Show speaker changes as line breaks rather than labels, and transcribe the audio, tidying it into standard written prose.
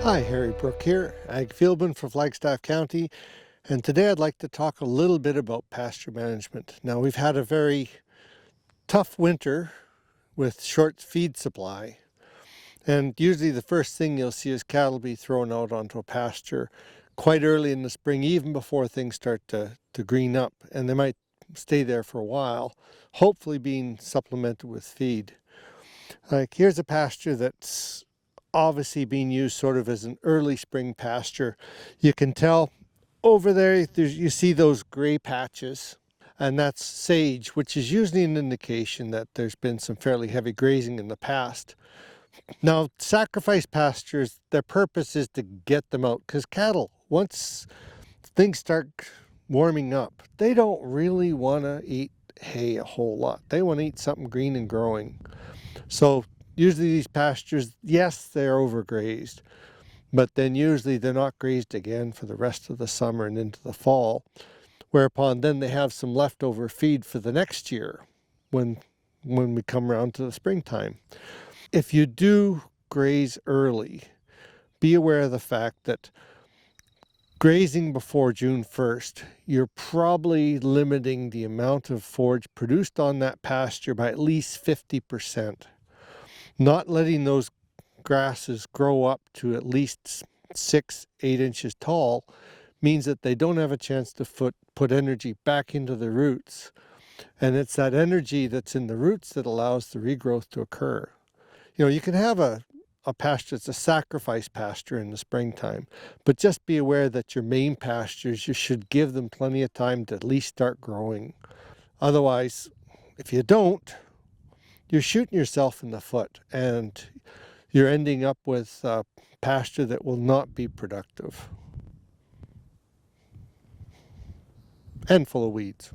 Hi, Harry Brook here, Ag Fieldman for Flagstaff County, and today I'd like to talk a little bit about pasture management. Now, we've had a very tough winter with short feed supply, and usually the first thing you'll see is cattle be thrown out onto a pasture quite early in the spring, even before things start to green up, and they might stay there for a while, hopefully being supplemented with feed. Like, here's a pasture that's obviously being used sort of as an early spring pasture. You can tell over there, you see those gray patches, and that's sage, which is usually an indication that there's been some fairly heavy grazing in the past. Now, sacrifice pastures, their purpose is to get them out, because cattle, once things start warming up, they don't really want to eat hay a whole lot. They want to eat something green and growing. So usually these pastures, yes, they're overgrazed, but then usually they're not grazed again for the rest of the summer and into the fall, whereupon then they have some leftover feed for the next year when we come around to the springtime. If you do graze early, be aware of the fact that grazing before June 1st, you're probably limiting the amount of forage produced on that pasture by at least 50%. Not letting those grasses grow up to at least 6-8 inches tall means that they don't have a chance to put energy back into the roots. And it's that energy that's in the roots that allows the regrowth to occur. You know, you can have a pasture that's a sacrifice pasture in the springtime, but just be aware that your main pastures, you should give them plenty of time to at least start growing. Otherwise, if you don't, you're shooting yourself in the foot, and you're ending up with a pasture that will not be productive and full of weeds.